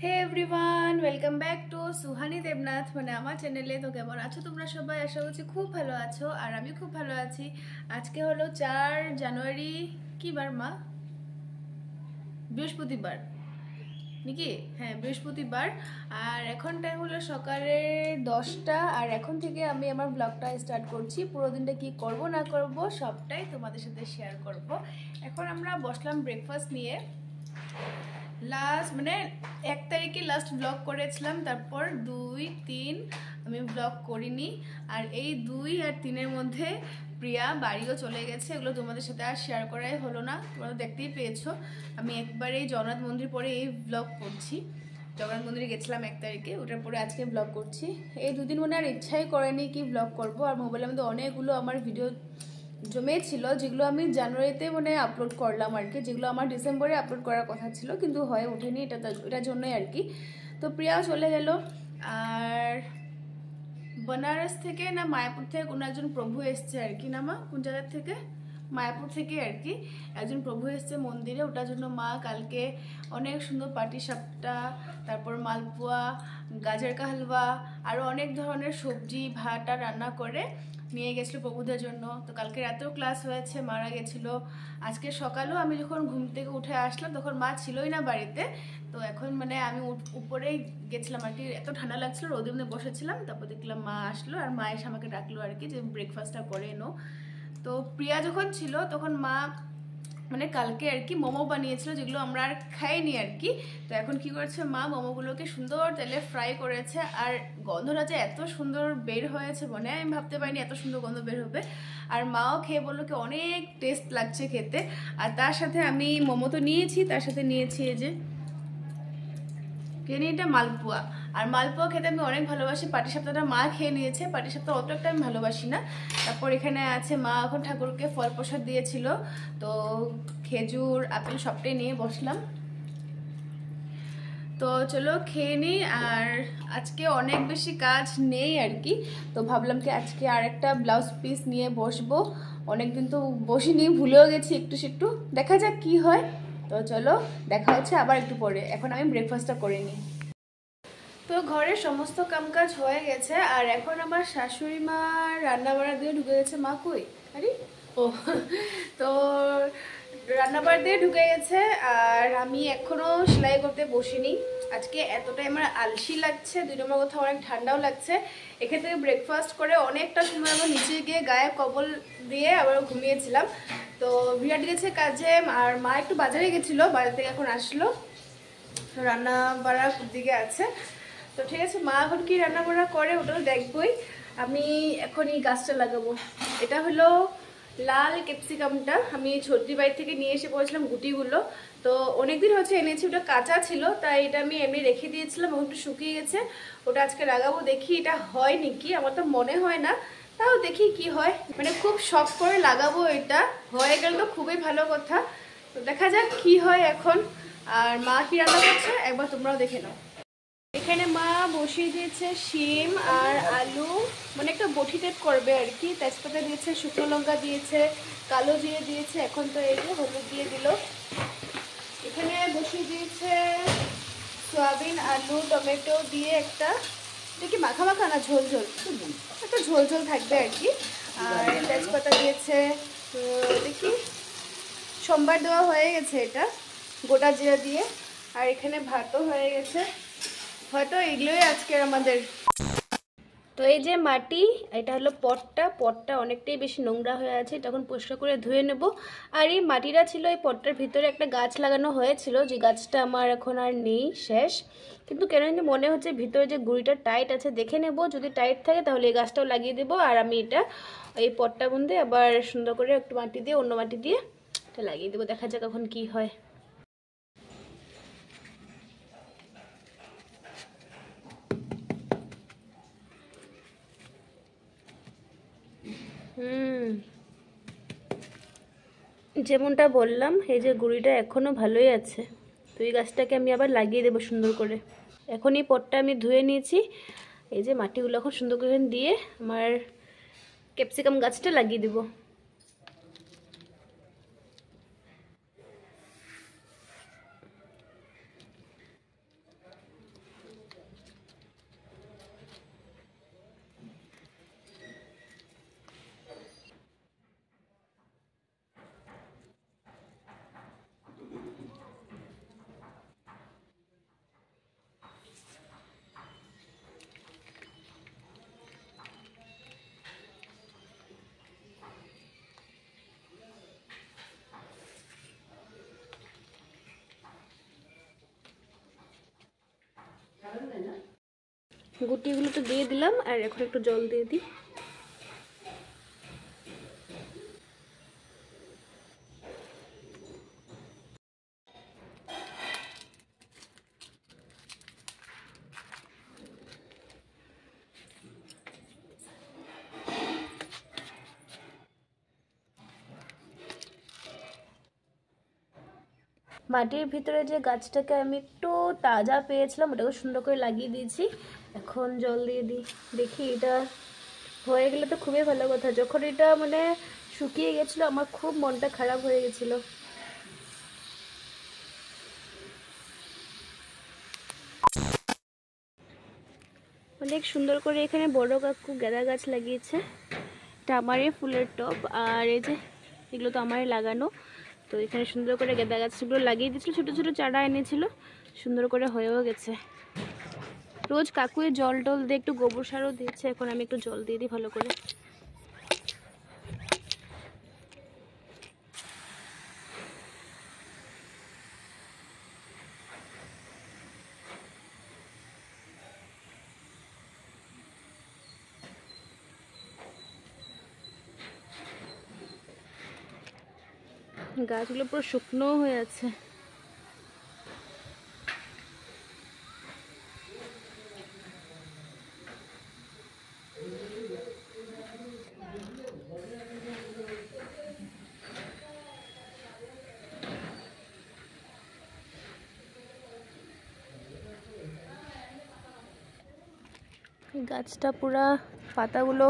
Hey everyone, welcome back to Suhani Debnath মানে আমার চ্যানেলে। তো কেমন আছো তোমরা সবাই? আশা করছি খুব ভালো আছো, আর আমি খুব ভালো আছি। আজকে হলো 4 জানুয়ারি। কি বার মা? বৃহস্পতিবার নাকি? হ্যাঁ, বৃহস্পতিবার। আর এখন টাইম হলো সকালের 10টা। আর এখন থেকে আমি আমার ব্লগটা স্টার্ট করছি। পুরো দিনটা কি করব না করব সবটাই তোমাদের সাথে শেয়ার করব। এখন আমরা বসলাম ব্রেকফাস্ট নিয়ে। লাস্ট মানে 1 তারিখে লাস্ট ব্লগ করেছিলাম, তারপর 2, 3 আমি ব্লগ করিনি। আর এই 2 আর 3-এর মধ্যে প্রিয়া বাড়িও চলে গেছে। এগুলো তোমাদের সাথে আর শেয়ার করাই হলো না, তোমরা দেখতেই পেয়েছো। আমি একবারেই জগন্নাথ মন্দির পরে এই ব্লগ করছি। জগন্নাথ মন্দিরে গেছিলাম 1 তারিখে, ওটার পরে আজকে ব্লগ করছি। এই 2 দিন মনে আর ইচ্ছাই করেনি কি ব্লগ করব। আর মোবাইলের মধ্যে অনেকগুলো আমার ভিডিও জমেছিল, যেগুলো আমি জানুয়ারিতে মানে আপলোড করলাম আর কি, যেগুলো আমার ডিসেম্বরে আপলোড করার কথা ছিল কিন্তু হয়ে ওঠেনি। এটার জন্যই আর কি। তো প্রিয়াও চলে গেল। আর বেনারস থেকে না মায়াপুর থেকে কোনো একজন প্রভু এসছে আর কি। না মা, কোন জায়গার থেকে? মায়াপুর থেকে আর কি একজন প্রভু এসছে মন্দিরে। ওটার জন্য মা কালকে অনেক সুন্দর পাটিসাপটা, তারপর মালপোয়া, গাজর কা হালুয়া, আরও অনেক ধরনের সবজি ভাত আর রান্না করে নিয়ে গেছিলো প্রভুদের জন্য। তো কালকে রাতেও ক্লাস হয়েছে, মারা গেছিলো। আজকে সকালেও আমি যখন ঘুম থেকে উঠে আসলাম তখন মা ছিলই না বাড়িতে। তো এখন মানে আমি উপরেই গেছিলাম আর কি, এত ঠান্ডা লাগছিল, রোদের মধ্যে বসেছিলাম। তারপর দেখলাম মা আসলো, আর মা এসে আমাকে ডাকলো আর কি যে ব্রেকফাস্টটা করে এনো। তো প্রিয়া যখন ছিল তখন মা মানে কালকে আর কি মোমো বানিয়েছিল, যেগুলো আমরা আর খাইনি আর কি। তো এখন কি করেছে মা, মোমোগুলোকে সুন্দর তেলে ফ্রাই করেছে। আর গন্ধটা যে এত সুন্দর বের হয়েছে মানে আমি ভাবতে পারিনি এত সুন্দর গন্ধ বের হবে। আর মাও খেয়ে বললো কি অনেক টেস্ট লাগছে খেতে। আর তার সাথে আমি মোমো তো নিয়েছি, তার সাথে নিয়েছি এই যে এটা মালপোয়া। আর মালপোয়া খেতে আমি অনেক ভালোবাসি। পাটিসাপটাটা মা খেয়ে নিয়েছে, পাটিসাপটা অত একটা আমি ভালোবাসি না। তারপর এখানে আছে মা এখন ঠাকুরকে ফল প্রসাদ দিয়েছিল, তো খেজুর আপেল সবটাই নিয়ে বসলাম। তো চলো খেয়ে নিই। আর আজকে অনেক বেশি কাজ নেই আর কি, তো ভাবলাম কি আজকে আর একটা ব্লাউজ পিস নিয়ে বসবো। অনেকদিন তো বসিনি, ভুলেও গেছি একটু একটু। দেখা যাক কি হয়। তো চলো দেখা হচ্ছে আবার একটু পরে। এখন আমি ব্রেকফাস্টটা করে নিই। তো ঘরের সমস্ত কামকাজ হয়ে গেছে, আর এখন আমার শাশুড়ি মা রান্না বাড়া দিয়ে ঢুকে গেছে। মা কই? আরে ও তো রান্নাবাড়া দিয়ে ঢুকে গেছে। আর আমি এখনো সেলাই করতে বসিনি। আজকে এতটাই আমার আলসি লাগছে, 2 নম্বর কথা অনেক ঠান্ডাও লাগছে। এখান থেকে ব্রেকফাস্ট করে অনেকটা সময় আমার নিচে গিয়ে গায়ে কবল দিয়ে আবার ঘুমিয়েছিলাম। তো বিরাট গেছে কাজে। আর মা একটু বাজারে গেছিলো, বাজার থেকে এখন আসলো, রান্না বাড়ার দিকে আছে। তো ঠিক আছে, মা এখন কি রান্না বাড়া করে ওটা তো দেখবই। আমি এখন এই গাছটা লাগাবো। এটা হলো লাল ক্যাপসিকামটা, আমি ছোট্টি বাড়ি থেকে নিয়ে এসে পড়েছিলাম গুটিগুলো। তো অনেকদিন হচ্ছে এনেছি, ওটা কাঁচা ছিল তাই এটা আমি এমনি রেখে দিয়েছিলাম, একটু শুকিয়ে গেছে। ওটা আজকে লাগাবো, দেখি এটা হয় নাকি। আমার তো মনে হয় না, তাও দেখি কি হয়। মানে খুব শখ করে লাগাবো, এটা হয়ে গেলে তো খুবই ভালো কথা। তো দেখা যাক কি হয় এখন। আর মা কি রান্না করছে একবার তোমরাও দেখে নাও। এখানে মা বসিয়ে দিয়েছে শিম আর আলু, মানে একটা বটি টাইপ করবে আর কি। তেজপাতা দিয়েছে, শুকনো লঙ্কা দিয়েছে, কালো জিরে দিয়েছে, এখন তো এই যে হলুদ দিয়ে দিল। এখানে বসিয়ে দিয়েছে সয়াবিন আলু টমেটো দিয়ে একটা, এটা কি মাখা মাখা না ঝোল ঝোল, একটা ঝোল ঝোল থাকবে আর কি। আর তেজপাতা দিয়েছে। তো দেখি সোমবার দেওয়া হয়ে গেছে এটা গোটা জিরা দিয়ে। আর এখানে ভাতও হয়ে গেছে, হয়তো এগুলোই আজকের আমাদের। তো এই যে মাটি, এটা হলো পটটা অনেকটাই বেশি নোংরা হয়ে আছে, তখন পরিষ্কার করে ধুয়ে নেব। আর এই মাটিটা ছিল এই পটটার ভিতরে একটা গাছ লাগানো হয়েছিল, যে গাছটা আমার এখন আর নেই, শেষ। কিন্তু কেন জানি মনে হচ্ছে ভিতরে যে গুঁড়িটা টাইট আছে, দেখে নেব, যদি টাইট থাকে তাহলে এই গাছটাও লাগিয়ে দেবো। আর আমি এটা এই পটটা মধ্যে আবার সুন্দর করে একটু মাটি দিয়ে, অন্য মাটি দিয়ে এটা লাগিয়ে দেবো। দেখা যাক এখন কি হয়। যেমনটা বললাম, এই যে গুঁড়িটা এখনো ভালোই আছে, তো এই গাছটাকে আমি আবার লাগিয়ে দেবো সুন্দর করে। এখন এই পটটা আমি ধুয়ে নিয়েছি, এই যে মাটিগুলো এখন সুন্দর করে দিয়ে আমার ক্যাপসিকাম গাছটা লাগিয়ে দেবো। গুটিগুলো তো দিয়ে দিলাম, আর এখন একটু জল দিয়ে দিই। মাটির ভিতরে যে গাছটাকে আমি একটু তাজা পেয়েছিলাম ওটাকে সুন্দর করে লাগিয়ে দিয়েছি। এখন জল দিয়ে দিই, দেখি এটা হয়ে গেলে তো খুবই ভালো কথা। যখন এটা মানে শুকিয়ে গেছিলো আমার খুব মনটা খারাপ হয়ে গেছিলো। অনেক সুন্দর করে এখানে বড় কাকু গাঁদা গাছ লাগিয়েছে। এটা আমারই ফুলের টব, আর এই যে এগুলো তো আমারই লাগানো। তো এখানে সুন্দর করে গাঁদা গাছগুলো লাগিয়ে দিয়েছিল, ছোটো ছোটো চারা এনেছিল, সুন্দর করে হয়েও গেছে। রোজ কাকুয়ে জল টল দিয়ে একটু গোবর সারও দিয়েছে, এখন আমি একটু জল দিয়ে দিই ভালো করে। গাছগুলো পুরো শুকনো হয়ে আছে। গাছটা পুরা পাতাগুলো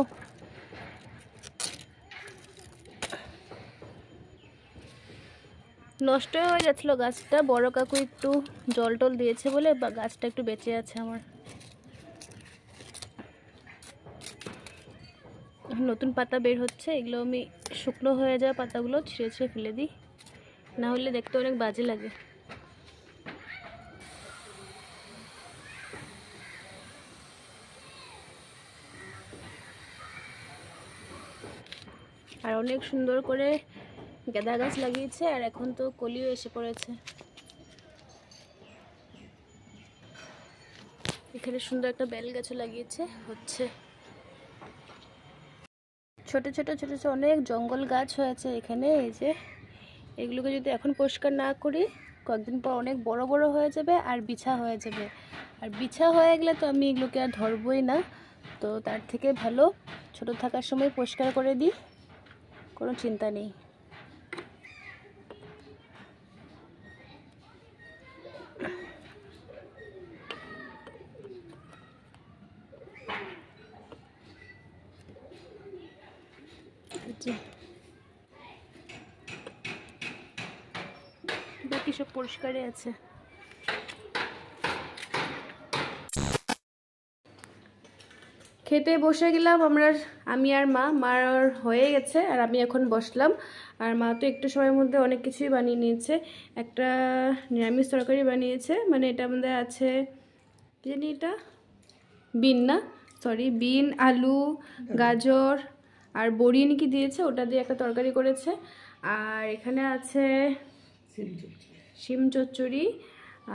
নষ্ট হয়ে যাচ্ছিল। গাছটা বড় কাকু একটু জল টল দিয়েছে বলে বা গাছটা একটু বেঁচে আছে আমার। নতুন পাতা বের হচ্ছে, এগুলো আমি শুকনো হয়ে যাওয়া পাতাগুলো ছিঁড়ে ছিঁড়ে ফেলে দিই, না হলে দেখতে অনেক বাজে লাগে। আর অনেক সুন্দর করে গাঁদা গাছ লাগিয়েছে, আর এখন তো কলিও এসে পড়েছে। এখানে সুন্দর একটা বেল গাছও লাগিয়েছে, হচ্ছে। ছোট ছোট ছোট ছোট অনেক জঙ্গল গাছ হয়েছে এখানে। এই যে এগুলোকে যদি এখন পরিষ্কার না করি কয়েকদিন পর অনেক বড় বড় হয়ে যাবে আর বিছা হয়ে যাবে। আর বিছা হয়ে গেলে তো আমি এগুলোকে আর ধরবই না। তো তার থেকে ভালো ছোট থাকার সময় পরিষ্কার করে দিই, কোনো চিন্তা নেই। বাকি সব পরিষ্কারই আছে। খেতে বসে গেলাম আমরা, আমি আর মা। মার হয়ে গেছে আর আমি এখন বসলাম। আর মা তো একটু সময়ের মধ্যে অনেক কিছুই বানিয়ে নিয়েছে। একটা নিরামিষ তরকারি বানিয়েছে, মানে এটার মধ্যে আছে কি জানি এটা, বিন না, সরি, বিন, আলু, গাজর আর বড়ি নাকি দিয়েছে, ওটা দিয়ে একটা তরকারি করেছে। আর এখানে আছে শিম চচ্চড়ি,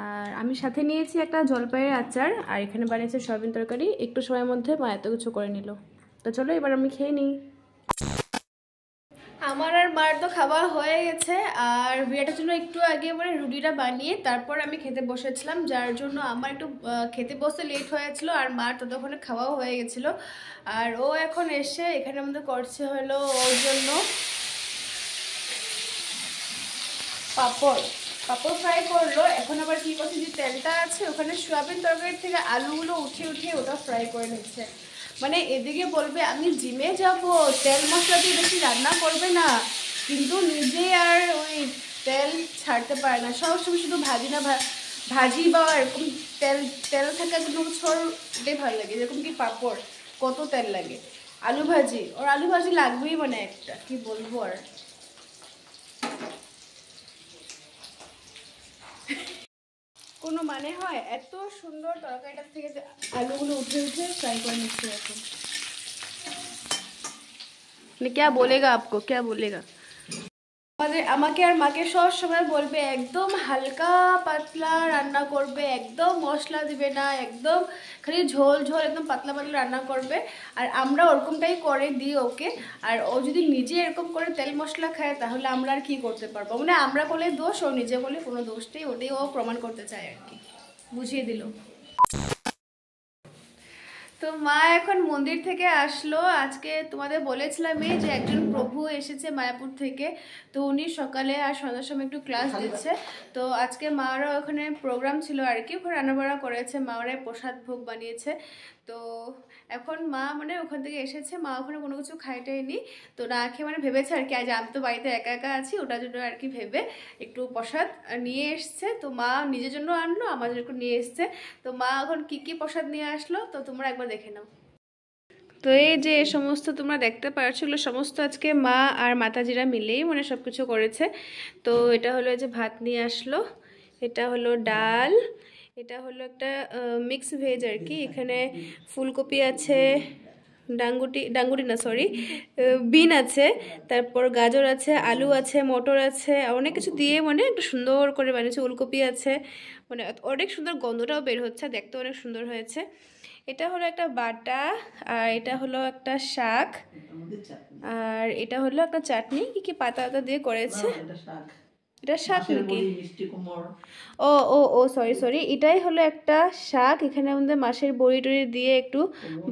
আর আমি সাথে নিয়েছি একটা জলপাইয়ের আচার, আর এখানে বানিয়েছে সয়াবিন তরকারি। একটু সময়ের মধ্যে মা এত কিছু করে নিল। তো চলো এবার আমি খেয়ে নিই। আমার আর মার তো খাওয়া হয়ে গেছে, আর বিয়েটার জন্য একটু আগে মানে রুটিটা বানিয়ে তারপর আমি খেতে বসেছিলাম, যার জন্য আমার একটু খেতে বসতে লেট হয়েছিল, আর মার ততক্ষণে খাওয়াও হয়ে গেছিলো। আর ও এখন এসে এখানে আমাদের করছে হলো ওর জন্য পাপড় ফ্রাই করলো। এখন আবার কি করছে, যে তেলটা আছে ওখানে সোয়াবিন তরকারি থেকে আলুগুলো উঠিয়ে উঠিয়ে ওটা ফ্রাই করে নিচ্ছে। মানে এদিকে বলবে আমি জিমে যাব, তেল মশলা দিয়ে বেশি রান্না করবে না, কিন্তু নিজে আর ওই তেল ছাড়তে পারে না। সবসময় শুধু ভাজি বা এরকম তেল তেল থাকা কোনো ছড়টাই ভালো লাগে। যেরকম কি পাপড়, কত তেল লাগে। আলু ভাজি, ওর আলু ভাজি লাগবেই, মানে একটা কি বলবো আর। কোনো মানে হয়? এত সুন্দর তরকারিটার থেকে আলুগুলো উঠে উঠে ফ্রাই করে নিচ্ছে এখন। क्या बोलेगा आपको, क्या बोलेगा? আমাকে আর মাকে সব সময় বলবে একদম হালকা পাতলা রান্না করবে, একদম মশলা দিবে না, একদম খালি ঝোল ঝোল একদম পাতলা পাতলা রান্না করবে। আর আমরা ওরকমটাই করে দিই ওকে। আর ও যদি নিজে এরকম করে তেল মশলা খায় তাহলে আমরা আর কি করতে পারবো? মানে আমরা বলে দোষ, ও নিজে বলে কোনো দোষটাই, ওটাই ও প্রমাণ করতে চায় আর কি, বুঝিয়ে দিল। তো মা এখন মন্দির থেকে আসলো। আজকে তোমাদের বলেছিলামই যে একজন প্রভু এসেছে মায়াপুর থেকে, তো উনি সকালে আর সন্ধ্যার সময় একটু ক্লাস দিচ্ছে। তো আজকে মারা ওখানে প্রোগ্রাম ছিল আর কি, ওখানে রান্নাবাড়া করেছে, মারাই প্রসাদ ভোগ বানিয়েছে। তো এখন মা মানে ওখান থেকে এসেছে, মা ওখানে কোনো কিছু খাইটাইনি, তো না খেয়ে মানে ভেবেছে আর কি আজ আমি তো বাড়িতে একা একা আছি, ওটার জন্য আর কি ভেবে একটু প্রসাদ নিয়ে এসছে। তো মা নিজের জন্য আনলো, আমার জন্য একটু নিয়ে এসছে। তো মা এখন কি কি প্রসাদ নিয়ে আসলো তো তোমরা একবার দেখে নাও। তো এই যে সমস্ত তোমরা দেখতে পাচ্ছ সমস্ত আজকে মা আর মাতাজিরা মিলেই মানে সব কিছু করেছে। তো এটা হলো যে ভাত নিয়ে আসলো, এটা হলো ডাল, এটা হলো একটা মিক্স ভেজ আর কি, এখানে ফুলকপি আছে, ডাঙ্গুটি না সরি বিন আছে, তারপর গাজর আছে, আলু আছে, মটর আছে, অনেক কিছু দিয়ে মানে একটু সুন্দর করে বানিয়েছে, ওলকপি আছে, মানে অনেক সুন্দর গন্ধটাও বের হচ্ছে, দেখতে অনেক সুন্দর হয়েছে। এটা হলো একটা বাটা, আর এটা হলো একটা শাক, আর এটা হলো একটা চাটনি, কি কি পাতা পাতা দিয়ে করেছে, এটা শাক নাকি? ও ও ও সরি সরি, এটাই হলো একটা শাক, এখানে আমাদের মাছের বড়ি টড়ি দিয়ে একটু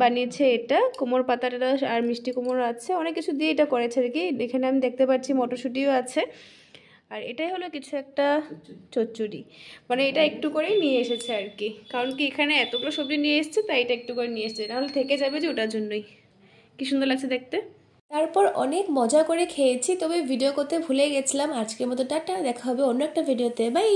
বানিয়েছে, এটা কোমর পাতাটা আর মিষ্টি কুমড়ো আছে, অনেক কিছু দিয়ে এটা করেছে আর কি। এখানে আমি দেখতে পাচ্ছি মটরশুঁটিও আছে, আর এটাই হলো কিছু একটা চচ্চড়ি, মানে এটা একটু করেই নিয়ে এসেছে আর কি, কারণ কি এখানে এতগুলো সবজি নিয়ে এসেছে তাই এটা একটু করে নিয়ে এসেছে, নাহলে থেকে যাবে যে, ওটার জন্যই। কি সুন্দর লাগছে দেখতে। তারপর অনেক মজা করে খেয়েছি, তবে ভিডিও করতে ভুলে গেছিলাম। আজকের মতো টাটা, দেখা হবে অন্য একটা ভিডিওতে, বাই।